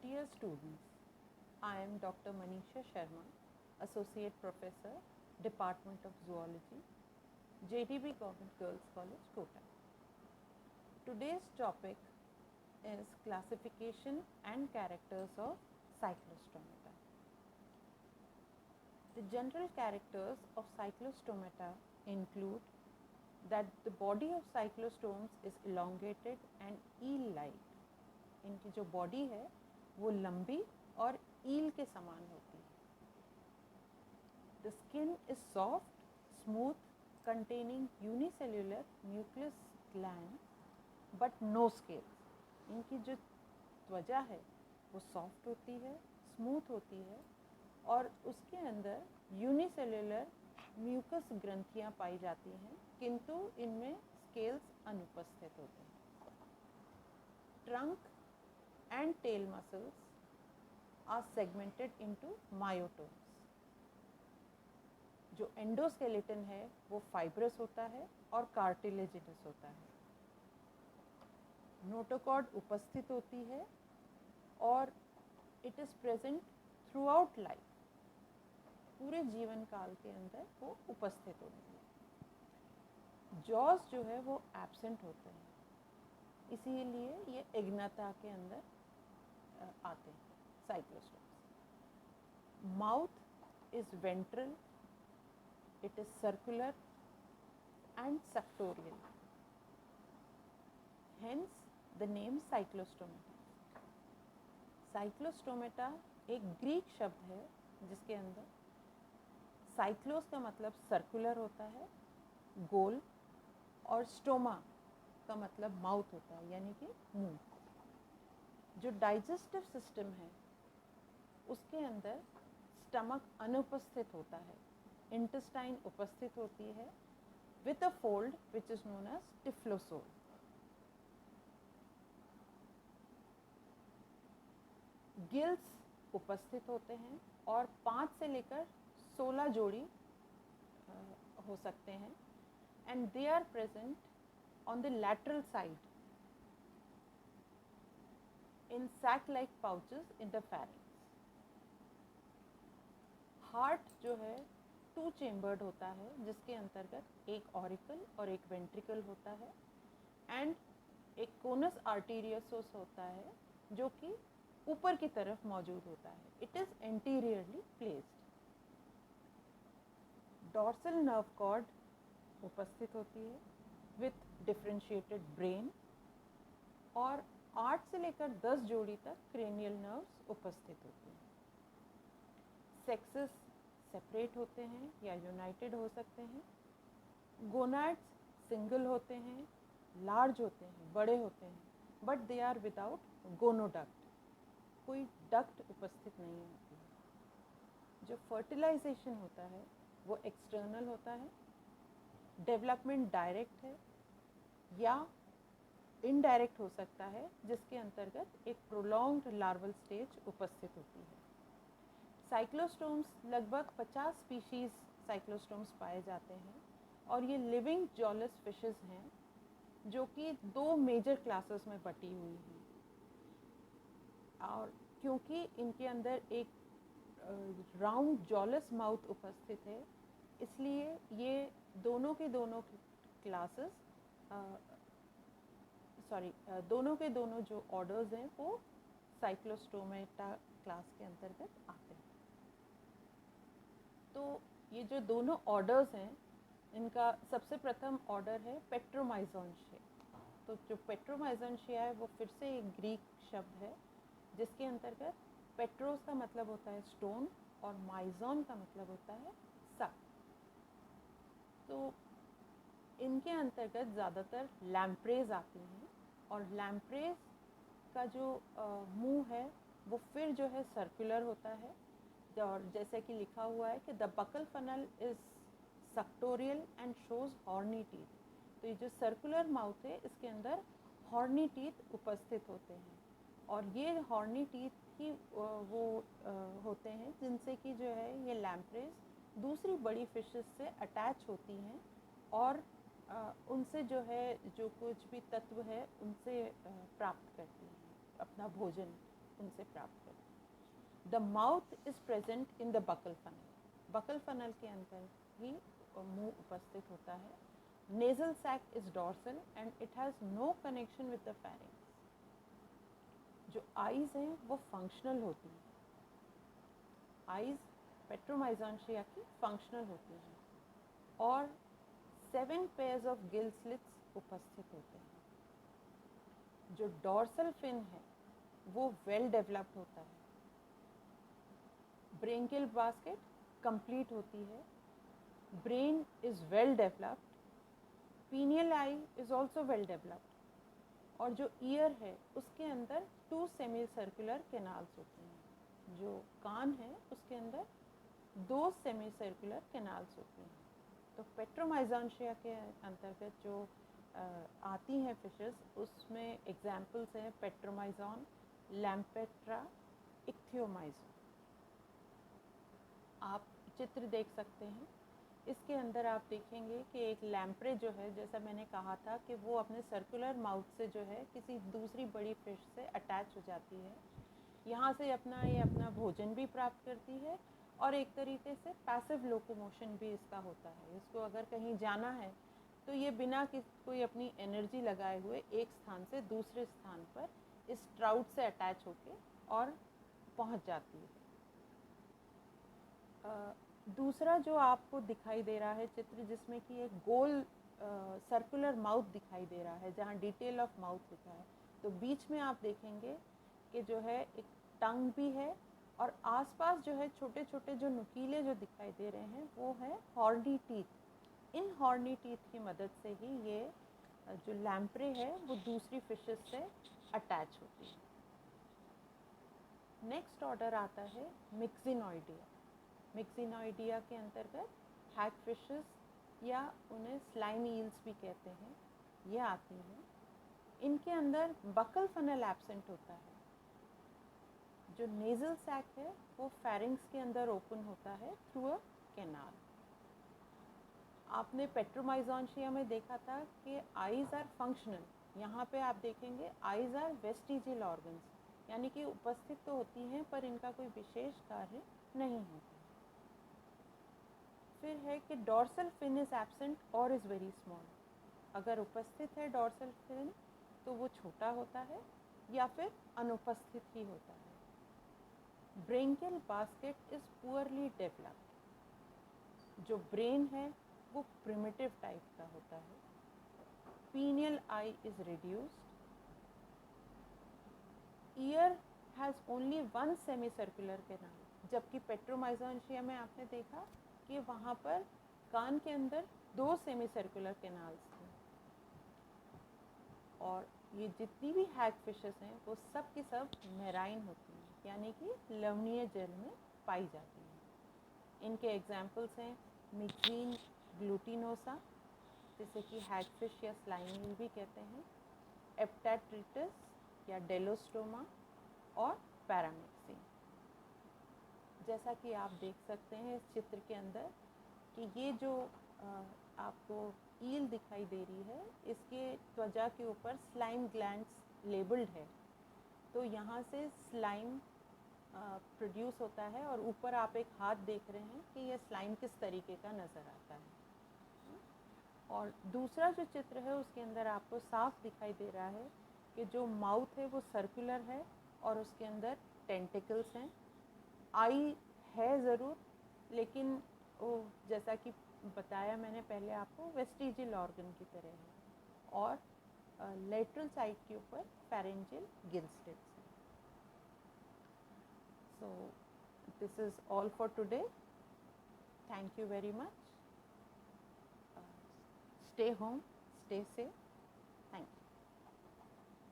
Dear students, I am Dr. Manisha Sharma, Associate Professor, Department of Zoology, JDB Government Girls College, Kota. Today's topic is classification and characters of Cyclostomata. The general characters of Cyclostomata include that the body of cyclostomes is elongated and eel-like. इनकी जो body है वो लंबी और ईल के समान होती है. The skin is soft, smooth, containing unicellular nucleus gland but no scales. इनकी जो त्वचा है वो सॉफ्ट होती है, स्मूथ होती है और उसके अंदर यूनिसेल्युलर म्यूकस ग्रंथियां पाई जाती हैं, किंतु इनमें स्केल्स अनुपस्थित होते हैं. Trunk and tail muscles are segmented into myotomes. जो एंडोस्केलेटन है वो फाइब्रस होता है और कार्टिलेजिनस होता है. नोटोकॉर्ड उपस्थित होती है और it is present through out life. पूरे जीवन काल के अंदर वो उपस्थित होती है. जॉस जो है वो एब्सेंट होते हैं, इसीलिए ये एग्नाता के अंदर आते हैं cyclostomes. Mouth is ventral, it is circular and सक्टोरियल, hence the name Cyclostomata. Cyclostomata एक ग्रीक शब्द है जिसके अंदर साइक्लोस का मतलब सर्कुलर होता है, गोल, और स्टोमा का मतलब माउथ होता है, यानी कि मुंह. जो डाइजेस्टिव सिस्टम है उसके अंदर स्टमक अनुपस्थित होता है, इंटेस्टाइन उपस्थित होती है with a fold which is known as typhlosole. Gills उपस्थित होते हैं और 5 से लेकर 16 जोड़ी हो सकते हैं, and they are present on the lateral side in sac-like pouches in the pharynx. Heart जो है 2 चेम्बर्ड होता है, जिसके अंतर्गत एक ऑरिकल और एक वेंट्रिकल होता है, एंड एक कोनस आर्टीरियोसस होता है जो कि ऊपर की तरफ मौजूद होता है. It is anteriorly placed. Dorsal nerve cord उपस्थित होती है विथ डिफरेंशिएटेड ब्रेन, और 8 से लेकर 10 जोड़ी तक क्रेनियल नर्व्स उपस्थित होते हैं. सेक्सेस सेपरेट होते हैं या यूनाइटेड हो सकते हैं. गोनाड्स सिंगल होते हैं, लार्ज होते हैं, बड़े होते हैं, but they are without gonoduct. कोई डक्ट उपस्थित नहीं होती है. जो फर्टिलाइजेशन होता है वो एक्सटर्नल होता है. डेवलपमेंट डायरेक्ट है या इनडायरेक्ट हो सकता है, जिसके अंतर्गत एक प्रोलॉन्ग्ड लार्वल स्टेज उपस्थित होती है. साइक्लोस्टोम्स लगभग 50 स्पीशीज साइक्लोस्टोम्स पाए जाते हैं, और ये लिविंग जॉलस फिशेस हैं जो कि 2 मेजर क्लासेस में बटी हुई हैं. और क्योंकि इनके अंदर एक राउंड जॉलस माउथ उपस्थित है, इसलिए ये दोनों के दोनों क्लासेस दोनों के दोनों जो ऑर्डर्स हैं वो साइक्लोस्टोमेटा क्लास के अंतर्गत आते हैं. तो ये जो दोनों ऑर्डर्स हैं, इनका सबसे प्रथम ऑर्डर है पेट्रोमाइजोन्शिया. तो जो पेट्रोमाइजोन्शिया है वो फिर से एक ग्रीक शब्द है, जिसके अंतर्गत पेट्रोस का मतलब होता है स्टोन और माइजोन का मतलब होता है सक. तो इनके अंतर्गत ज़्यादातर लैम्प्रेज आती हैं, और लैम्प्रेज का जो मुंह है वो फिर जो है सर्कुलर होता है, और जैसे कि लिखा हुआ है कि the buccal funnel is सक्टोरियल and shows horny teeth. तो ये जो सर्कुलर माउथ है इसके अंदर हॉर्नी टीथ उपस्थित होते हैं, और ये हॉर्नी टीथ ही वो होते हैं जिनसे कि जो है ये लैम्प्रेज दूसरी बड़ी फिशेस से अटैच होती हैं, और उनसे जो है जो कुछ भी तत्व है उनसे प्राप्त करती हैं अपना भोजन. उनसे प्राप्त करते हैं। The mouth is present in the buccal funnel, buccal funnel के अंदर ही मुंह उपस्थित होता है। Nasal sac is dorsal and it has no connection with the pharynx. जो आईज हैं वो फंक्शनल होती हैं, आईज पेट्रोमाइजोन्शिया की फंक्शनल होती हैं और 7 पेयर्स ऑफ गिल स्लिट्स उपस्थित होते हैं। जो डॉर्सल फिन है वो वेल डेवलप्ड होता है। ब्रेंकियल बास्केट कंप्लीट होती है। Brain is well developed. Pineal I is also well developed. और जो ईयर है उसके अंदर 2 सेमी सर्कुलर कैनाल्स होते हैं। जो कान है उसके अंदर 2 सेमी सर्कुलर कैनाल्स होती हैं। तो पेट्रोमाइजोन्शिया के अंतर्गत जो आती हैं फिशेस, उसमें एग्जाम्पल्स हैं पेट्रोमाइजोन, लैम्पेट्रा, इक्थियोमाइजोन। आप चित्र देख सकते हैं। इसके अंदर आप देखेंगे कि एक लैम्प्रे जो है, जैसा मैंने कहा था कि वो अपने सर्कुलर माउथ से जो है किसी दूसरी बड़ी फिश से अटैच हो जाती है। यहाँ से ये अपना भोजन भी प्राप्त करती है और एक तरीके से पैसिव लोकोमोशन भी इसका होता है। इसको अगर कहीं जाना है तो ये बिना कोई अपनी एनर्जी लगाए हुए एक स्थान से दूसरे स्थान पर इस ट्राउट से अटैच होके और पहुँच जाती है। दूसरा जो आपको दिखाई दे रहा है चित्र, जिसमें कि एक गोल सर्कुलर माउथ दिखाई दे रहा है जहाँ डिटेल ऑफ माउथ लिखा है, तो बीच में आप देखेंगे कि जो है एक टंग भी है और आसपास जो है छोटे छोटे जो नुकीले जो दिखाई दे रहे हैं वो है हॉर्नी टीथ। इन हॉर्नी टीथ की मदद से ही ये जो लैम्प्रे है वो दूसरी फिशेस से अटैच होती है। नेक्स्ट ऑर्डर आता है मिक्सिनॉइडिया। मिक्सिनॉइडिया के अंतर्गत हैग फिशेस या उन्हें स्लाइम ईल्स भी कहते हैं, ये आती हैं। इनके अंदर बकल फनल एब्सेंट होता है। जो नेजल सैक है वो फेरिंग्स के अंदर ओपन होता है थ्रू अ कैनाल। आपने पेट्रोमाइजोन्शिया में देखा था कि आईज आर फंक्शनल। यहाँ पे आप देखेंगे आईज आर वेस्टिजियल ऑर्गन्स, यानी कि उपस्थित तो होती हैं पर इनका कोई विशेष कार्य नहीं होता। फिर है कि डॉर्सल फिन इज एब्सेंट और इज़ वेरी स्मॉल। अगर उपस्थित है डॉर्सल फिन तो वो छोटा होता है या फिर अनुपस्थित ही होता है। Branchial basket is poorly developed. जो ब्रेन है वो प्रिमिटिव टाइप का होता है। Pineal I is reduced. Year has only 1 semi circular canal, जबकि पेट्रोमाइजोन्शिया में आपने देखा कि वहाँ पर कान के अंदर 2 सेमी सर्कुलर कैनाल्स थे। और ये जितनी भी हैग फिशेस हैं वो सब की सब मेराइन होती हैं, यानी कि लवणीय जल में पाई जाती हैं। इनके एग्जाम्पल्स हैं मिक्सीन ग्लूटिनोसा, जिसे कि हैग फिश या स्लाइम ईल भी कहते हैं, एप्टाट्रिटिस या डेलोस्टोमा और पैरामेक्सिन। जैसा कि आप देख सकते हैं इस चित्र के अंदर कि ये जो आपको ईल दिखाई दे रही है, इसके त्वचा के ऊपर स्लाइम ग्लैंड्स लेबल्ड है। तो यहाँ से स्लाइम प्रोड्यूस होता है और ऊपर आप एक हाथ देख रहे हैं कि यह स्लाइम किस तरीके का नज़र आता है। और दूसरा जो चित्र है उसके अंदर आपको साफ दिखाई दे रहा है कि जो माउथ है वो सर्कुलर है और उसके अंदर टेंटिकल्स हैं। आई है ज़रूर, लेकिन वो जैसा कि बताया मैंने पहले आपको वेस्टिजियल ऑर्गन की तरह है। और लेटरल साइड के ऊपर फेरेंजियल गिल स्लिट्स हैं। So this is all for today. Thank you very much. Stay home, stay safe. Thank you.